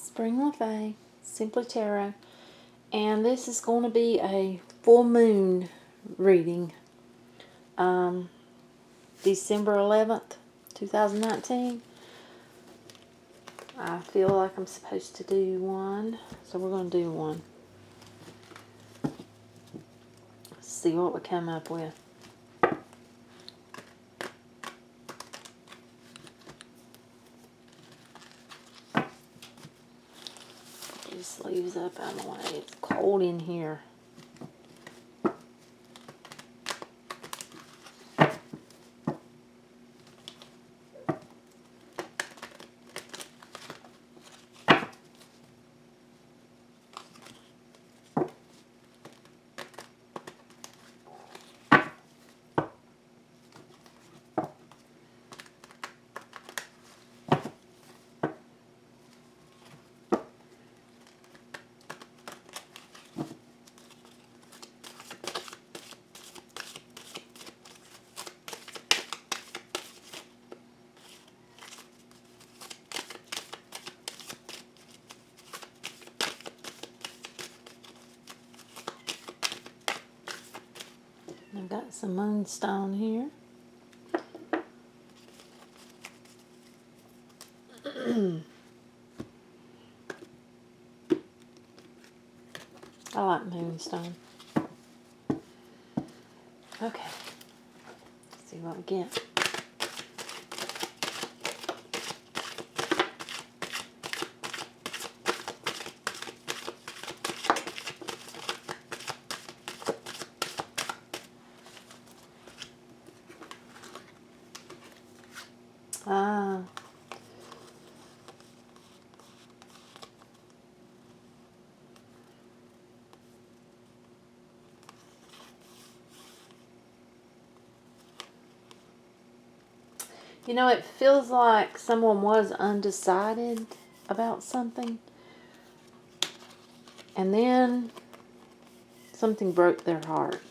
Spring Lefay, Simply Tarot, and this is going to be a full moon reading. December 11th, 2019. I feel like I'm supposed to do one, so we're going to do one. Let's see what we come up with. These leaves up out of the way. It's cold in here. I've got some moonstone here. I like moonstone. Okay. Let's see what we get. You know, it feels like someone was undecided about something, and then something broke their heart.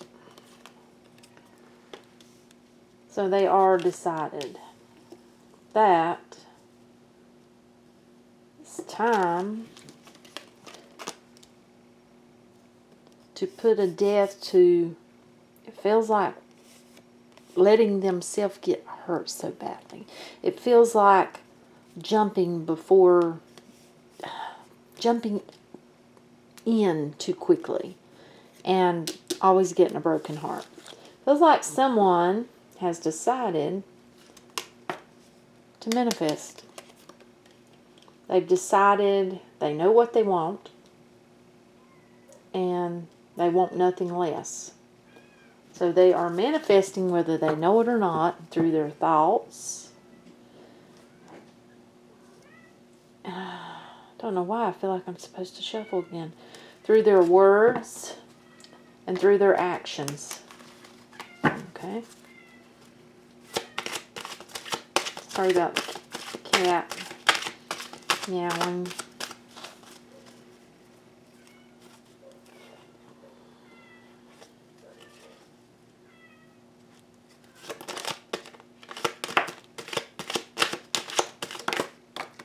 So they are decided that it's time to put a death to, it feels like letting themselves get hurt so badly. It feels like jumping in too quickly and always getting a broken heart. Feels like someone has decided to manifest. They've decided they know what they want and they want nothing less. So they are manifesting whether they know it or not through their thoughts. Don't know why I feel like I'm supposed to shuffle again. Through their words and through their actions. Okay. Sorry about the cat meowing.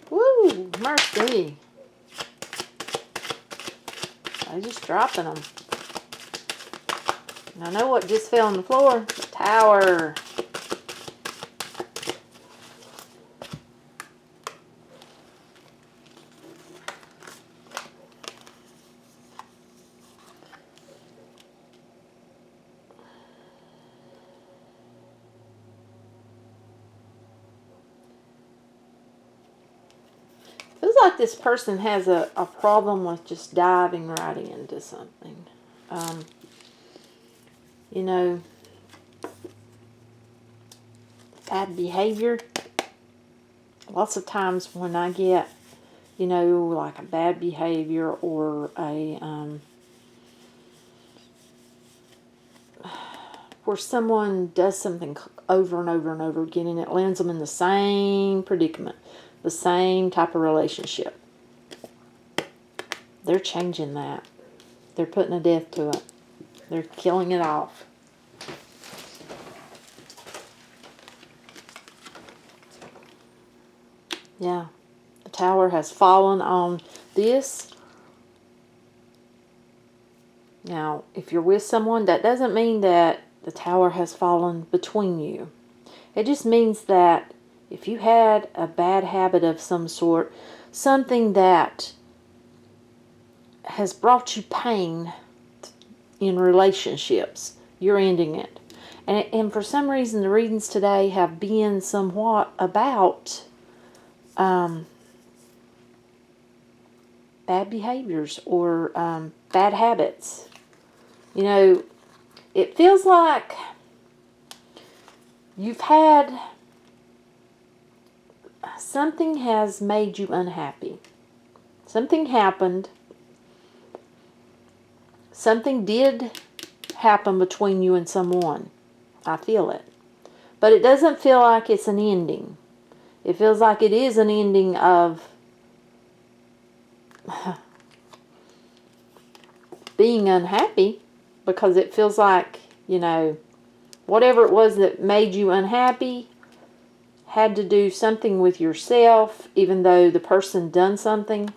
Woo! Mercy! I'm just dropping them. And I know what just fell on the floor. The tower. Feels like this person has a problem with just diving right into something. You know, bad behavior. Lots of times when I get, you know, like a bad behavior or a, where someone does something over and over and over again and it lands them in the same predicament. The same type of relationship. They're changing that. They're putting a death to it. They're killing it off. Yeah. The Tower has fallen on this. Now, if you're with someone, that doesn't mean that the Tower has fallen between you. It just means that if you had a bad habit of some sort, something that has brought you pain in relationships, you're ending it. And for some reason, the readings today have been somewhat about bad behaviors or bad habits. You know, it feels like you've had something has made you unhappy. Something happened. Something did happen between you and someone. I feel it. But it doesn't feel like it's an ending. It feels like it is an ending of being unhappy, because it feels like, you know, whatever it was that made you unhappy had to do something with yourself, even though the person done something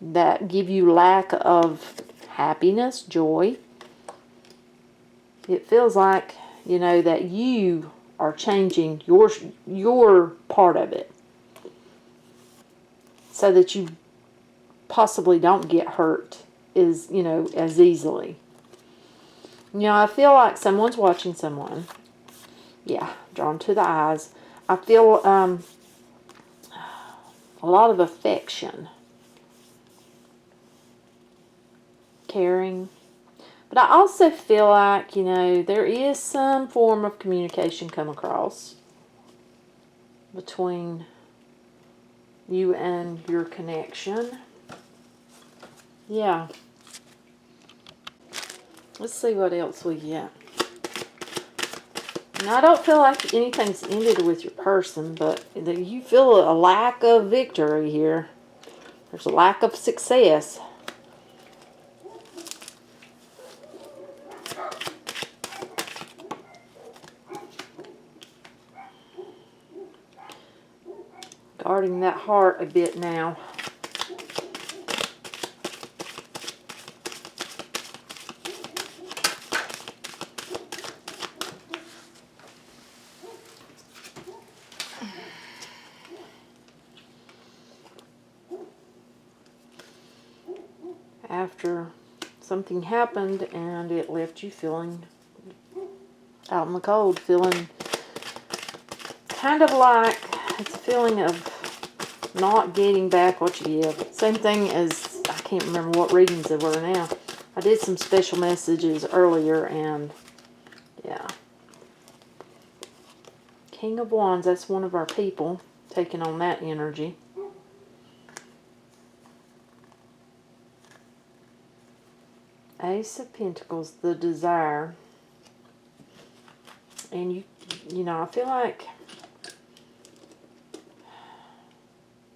that give you lack of happiness, joy. It feels like, you know, that you are changing your part of it so that you possibly don't get hurt as, you know, as easily. You know, I feel like someone's watching someone. Yeah, drawn to the eyes. I feel a lot of affection, caring. But I also feel like, you know, there is some form of communication come across between you and your connection. Yeah. Let's see what else we get. Now, I don't feel like anything's ended with your person, but you feel a lack of victory here. There's a lack of success. Guarding that heart a bit now. After something happened and it left you feeling out in the cold, feeling kind of like it's a feeling of not getting back what you give. Same thing as, I can't remember what readings they were now. I did some special messages earlier, and yeah. King of Wands, that's one of our people taking on that energy. Ace of Pentacles, the desire. And you know, I feel like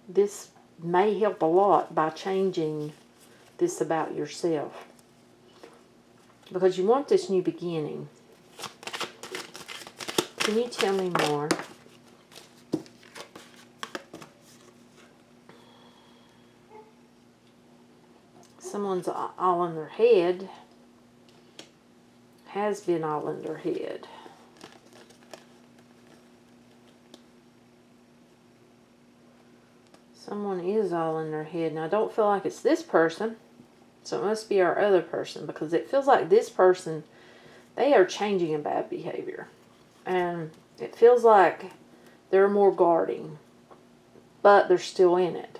this may help a lot by changing this about yourself, because you want this new beginning. Can you tell me more? Someone's all in their head, has been all in their head. Someone is all in their head. Now, I don't feel like it's this person, so it must be our other person, because it feels like this person, they are changing in bad behavior. And it feels like they're more guarding, but they're still in it.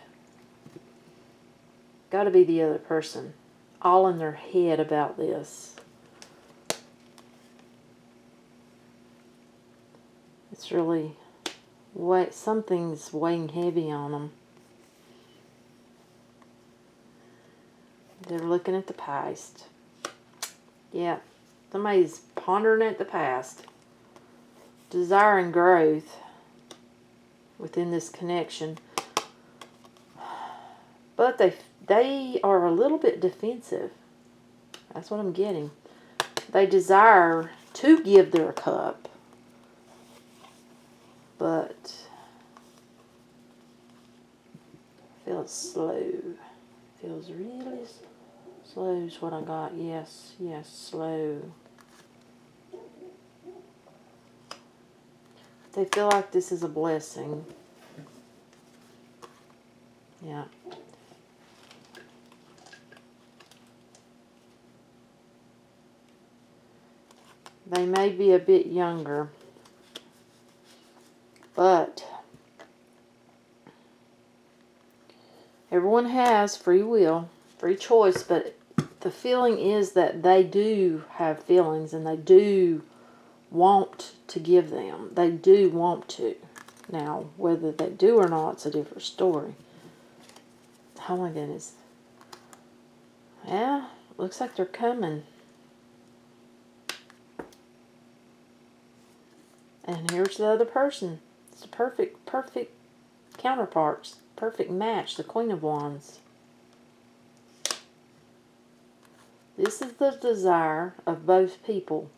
Got to be the other person, all in their head about this. It's really, something's weighing heavy on them. They're looking at the past. Yeah, somebody's pondering at the past. Desiring growth within this connection. But they are a little bit defensive. That's what I'm getting. They desire to give their cup, but Feels slow. Feels really slow is what I got. Yes, yes, slow. They feel like this is a blessing. Yeah. They may be a bit younger, but everyone has free will, free choice, but the feeling is that they do have feelings and they do want to give them. They do want to. Now, whether they do or not, it's a different story. Oh my goodness. Yeah, looks like they're coming. And here's the other person. It's a perfect counterparts. Perfect match. The Queen of Wands. This is the desire of both people.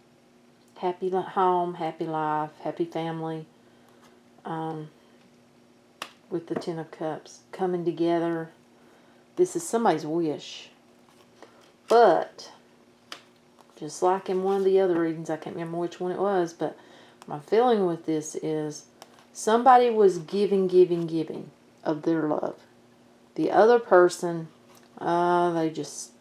Happy home, happy life, happy family. With the Ten of Cups. Coming together. This is somebody's wish. But, just like in one of the other readings, I can't remember which one it was, but my feeling with this is somebody was giving of their love. The other person, they just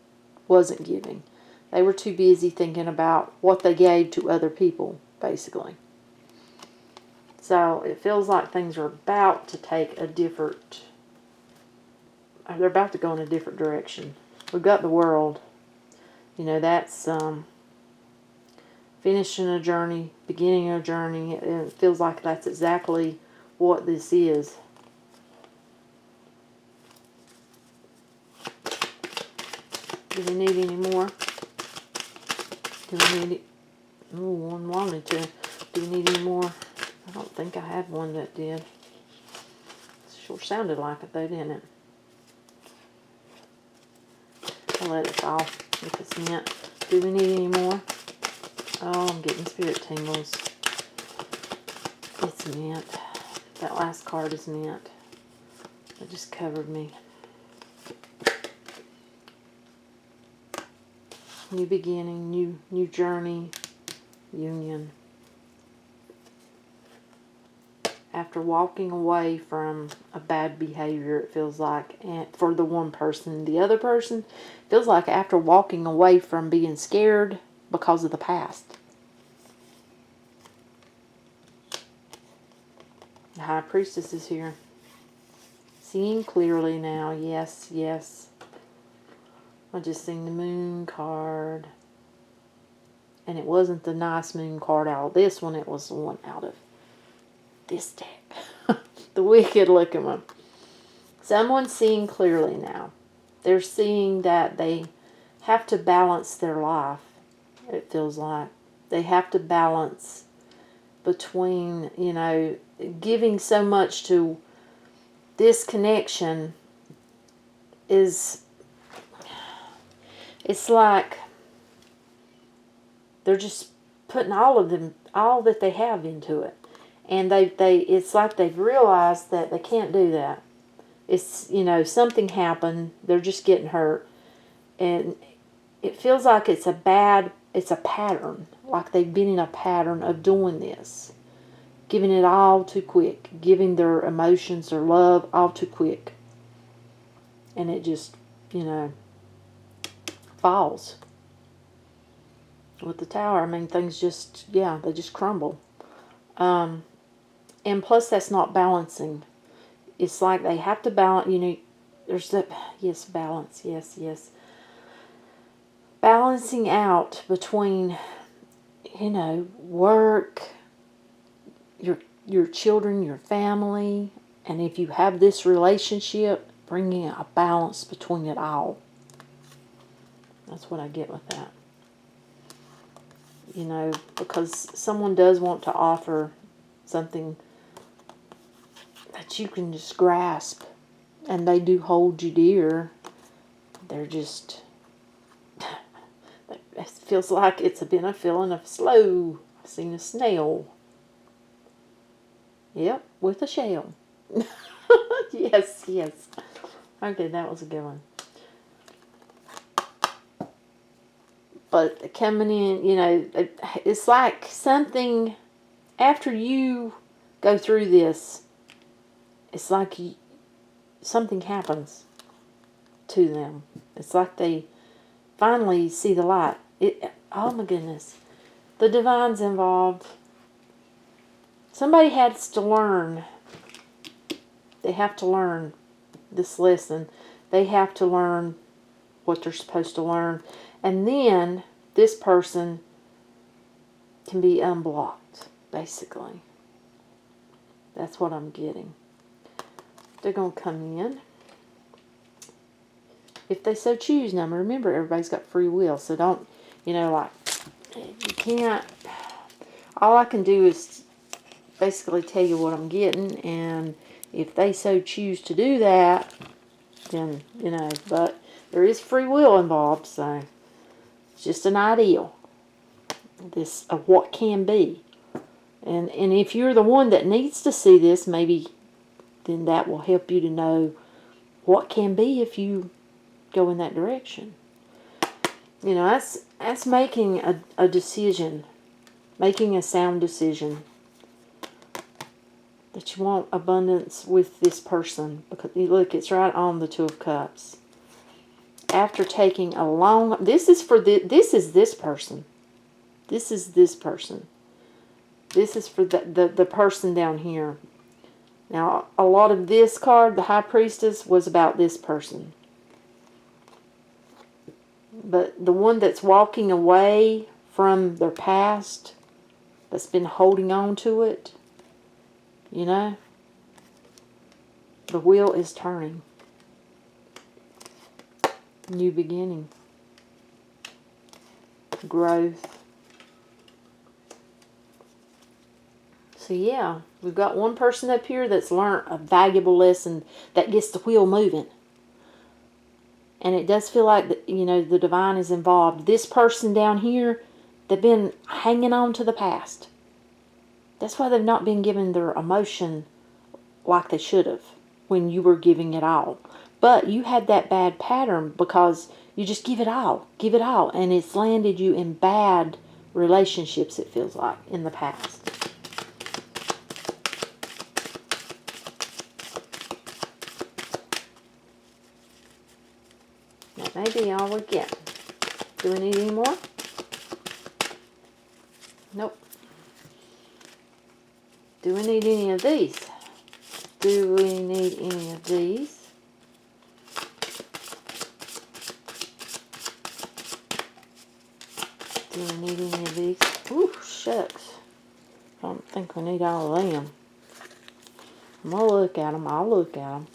wasn't giving. They were too busy thinking about what they gave to other people, basically. So it feels like things are about to take a different, they're about to go in a different direction. We've got the World. You know, that's finishing a journey, beginning a journey. It feels like that's exactly what this is. Do we need any more? Do we need it? Oh, one wanted to. Do we need any more? I don't think I had one that did. It sure sounded like it though, didn't it? I'll let it fall if it's meant. Do we need any more? Oh, I'm getting spirit tingles. It's meant. That last card is meant. It just covered me. New beginning, new journey, union. After walking away from a bad behavior, it feels like, and for the one person, the other person feels like after walking away from being scared because of the past. The High Priestess is here. Seeing clearly now. Yes, yes. I just seen the Moon card. And it wasn't the nice Moon card out of this one. It was the one out of this deck. The wicked looking one. Someone's seeing clearly now. They're seeing that they have to balance their life. It feels like. They have to balance between, you know, giving so much to this connection is, it's like they're just putting all that they have into it. And it's like they've realized that they can't do that. It's, you know, something happened. They're just getting hurt. And it feels like it's a pattern. Like they've been in a pattern of doing this. Giving it all too quick. Giving their emotions, their love, all too quick. And it just, you know, falls. With the Tower, I mean, things just, yeah, they just crumble. And plus, that's not balancing. It's like they have to balance, you know, there's that, yes, balance, yes, yes. Balancing out between, you know, work, your children, your family, and if you have this relationship, bringing a balance between it all. That's what I get with that. You know, because someone does want to offer something that you can just grasp, and they do hold you dear. They're just, it feels like it's been a feeling of slow. I've seen a snail. Yep, with a shell. Yes, yes. Okay, that was a good one. But coming in, you know, it's like something, after you go through this, it's like something happens to them. It's like they finally see the light. Oh my goodness. The divine's involved. Somebody has to learn. They have to learn this lesson. They have to learn what they're supposed to learn. And then this person can be unblocked, basically. That's what I'm getting. They're going to come in, if they so choose. Now, remember, everybody's got free will, so don't, you know, like, you can't, all I can do is basically tell you what I'm getting, and if they so choose to do that, then, you know, but there is free will involved, so it's just an ideal, this of what can be. And if you're the one that needs to see this, maybe then that will help you to know what can be if you go in that direction. You know, that's making a decision, making a sound decision that you want abundance with this person. Because you look, it's right on the Two of Cups. After taking a long, this is this person. This is this person. This is for the person down here. Now, a lot of this card, the High Priestess, was about this person. But the one that's walking away from their past, that's been holding on to it, you know, the wheel is turning. New beginning. Growth. So yeah, we've got one person up here that's learned a valuable lesson that gets the wheel moving. And it does feel like, you know, the divine is involved. This person down here, they've been hanging on to the past. That's why they've not been given their emotion like they should have when you were giving it all. But you had that bad pattern because you just give it all, and it's landed you in bad relationships, it feels like, in the past. That may be all we get. Do we need any more? Nope. Do we need any of these? Do we need any of these? Do we need any of these? Ooh, shucks. I don't think we need all of them. I'm going to look at them. I'll look at them.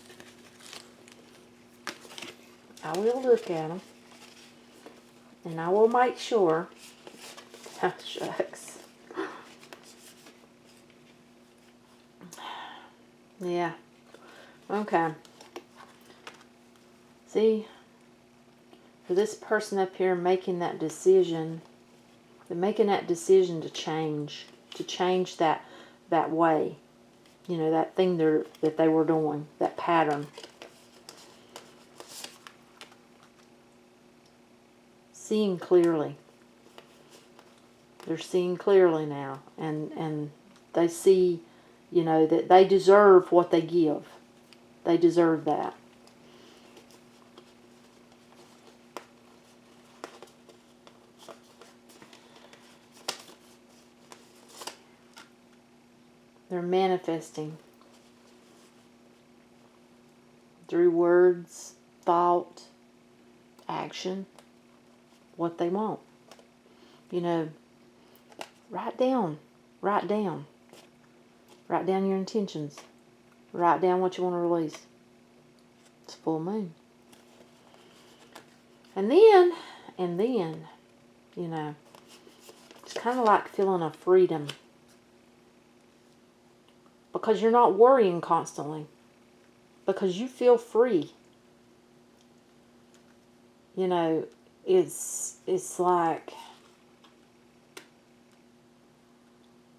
I will look at them. And I will make sure. Oh, shucks. Yeah. Okay. See, for this person up here making that decision, they're making that decision to change that way. You know, that thing that they were doing, that pattern. Seeing clearly. They're seeing clearly now, and they see, you know, that they deserve what they give. They deserve that. They're manifesting through words, thought, action, what they want. You know, write down your intentions. Write down what you want to release. It's full moon. And then, you know, it's kind of like feeling a freedom. Because you're not worrying constantly. Because you feel free. You know, it's like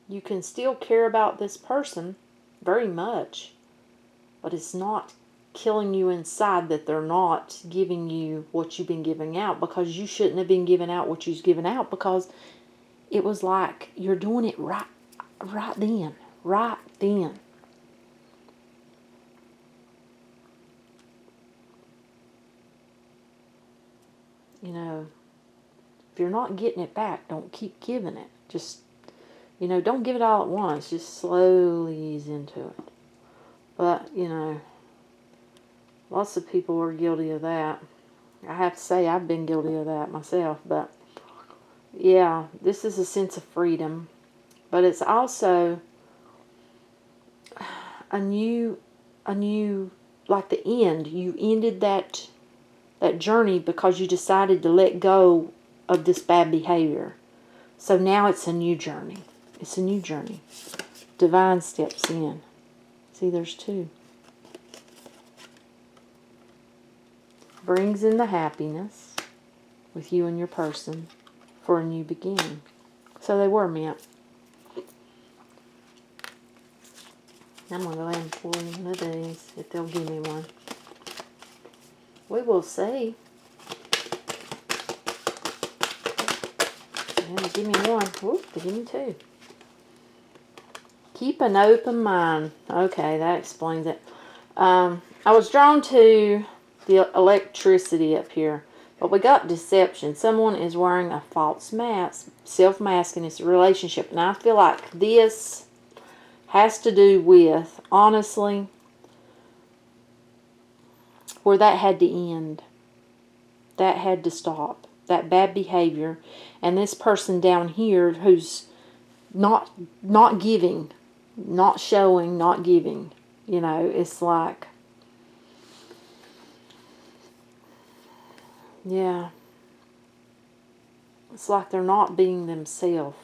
you can still care about this person very much, but it's not killing you inside that they're not giving you what you've been giving out, because you shouldn't have been giving out what you've given out, because it was like you're doing it right then. You know, if you're not getting it back, don't keep giving it. Just, you know, don't give it all at once. Just slowly ease into it. But, you know, lots of people are guilty of that. I have to say, I've been guilty of that myself. But, yeah, this is a sense of freedom. But it's also a new, like the end. You ended that journey because you decided to let go of this bad behavior. So now it's a new journey. It's a new journey. Divine steps in. See, there's 2. Brings in the happiness with you and your person for a new beginning. So they were meant. I'm going to go ahead and pull one of these if they'll give me one. We will see. Yeah, give me one. Whoop, they give me 2. Keep an open mind. Okay, that explains it. I was drawn to the electricity up here, but we got deception. Someone is wearing a false mask, self-masking. It's a relationship, and I feel like this has to do with, honestly, where that had to end. That had to stop. That bad behavior. And this person down here who's not giving, not showing, not giving. You know, it's like, yeah. It's like they're not being themselves.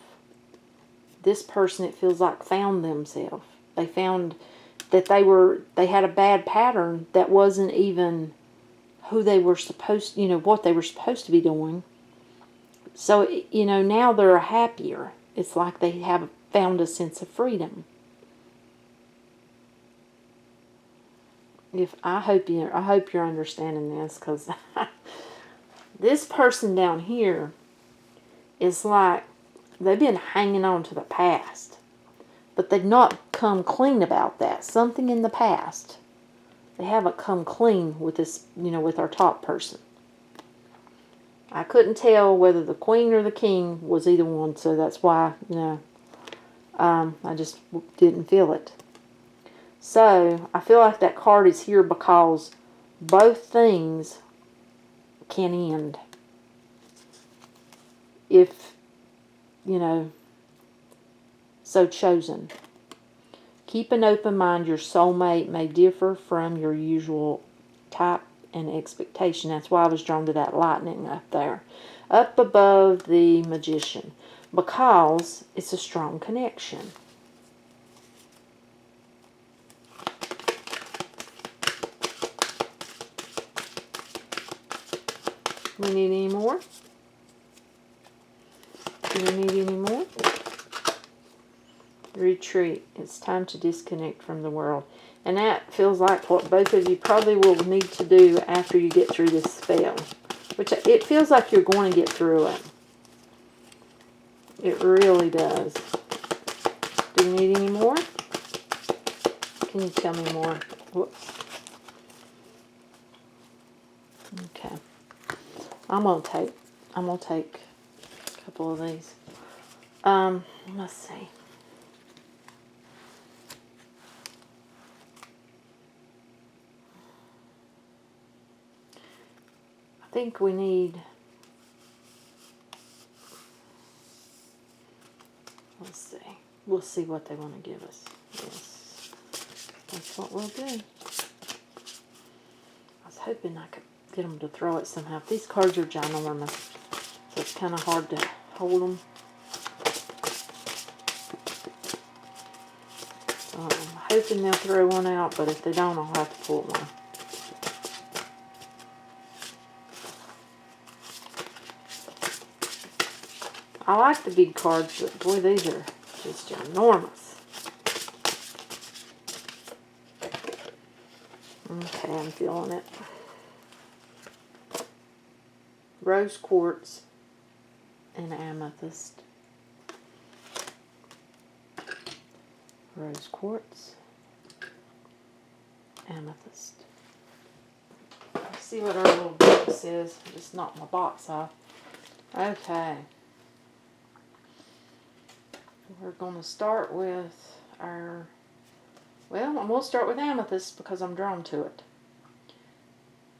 This person, it feels like, found themselves. They found that they had a bad pattern that wasn't even who they were supposed, you know, what they were supposed to be doing. So, you know, now they're happier. It's like they have found a sense of freedom. I hope you're understanding this, because this person down here is like they've been hanging on to the past, but they've not come clean about that. Something in the past. They haven't come clean with this, you know, with our top person. I couldn't tell whether the queen or the king was either one, so that's why, you know, I just didn't feel it. So, I feel like that card is here because both things can end. If, you know, so chosen. Keep an open mind. Your soulmate may differ from your usual type and expectation. That's why I was drawn to that lightning up there. Up above the Magician. Because it's a strong connection. We need any more? Do we need any more? Retreat. It's time to disconnect from the world. And that feels like what both of you probably will need to do after you get through this spell. Which it feels like you're going to get through it. It really does. Do you need any more? Can you tell me more? Whoops. Okay. I'm gonna take a couple of these. Let's see. I think we need, let's see. We'll see what they want to give us. Yes. That's what we'll do. I was hoping I could get them to throw it somehow. These cards are ginormous, so it's kind of hard to hold them. I'm hoping they'll throw one out, but if they don't, I'll have to pull one. I like the big cards, but boy, these are just ginormous. Okay, I'm feeling it. Rose quartz and amethyst. Rose quartz, amethyst. Let's see what our little book says. I just knocked my box off. Okay. We're going to start with our, well, I'm going to start with amethyst because I'm drawn to it.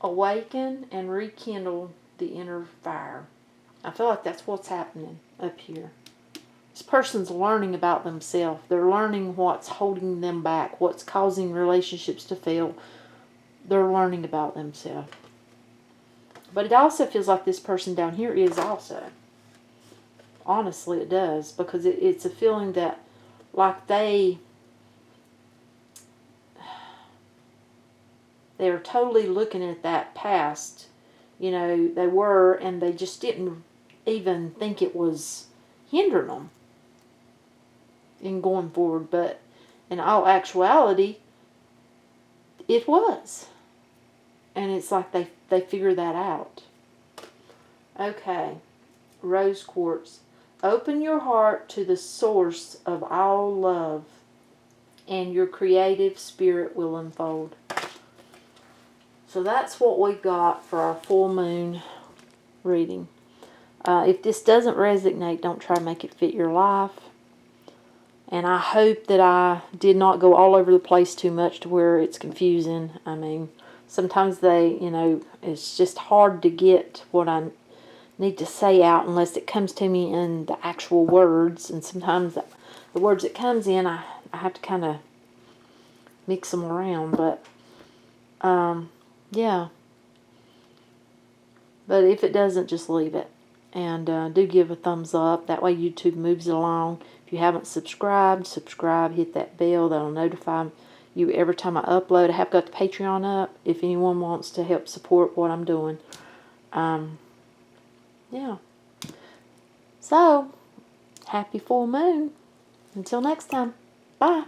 Awaken and rekindle the inner fire. I feel like that's what's happening up here. This person's learning about themselves. They're learning what's holding them back, what's causing relationships to fail. They're learning about themselves. But it also feels like this person down here is also. Honestly, it does. Because it's a feeling that like they're totally looking at that past. You know, they were, and they just didn't even think it was hindering them in going forward. But in all actuality, it was. And it's like they figure that out. Okay. Rose quartz. Open your heart to the source of all love, and your creative spirit will unfold. So that's what we got for our full moon reading. If this doesn't resonate, don't try to make it fit your life. And I hope that I did not go all over the place too much to where it's confusing. I mean, sometimes it's just hard to get what I need to say out unless it comes to me in the actual words. And sometimes the words it comes in, I have to kind of mix them around. But, yeah. But if it doesn't, just leave it. And do give a thumbs up. That way YouTube moves it along. If you haven't subscribed, subscribe. Hit that bell. That'll notify you every time I upload. I have got the Patreon up if anyone wants to help support what I'm doing. Yeah. So, happy full moon. Until next time. Bye.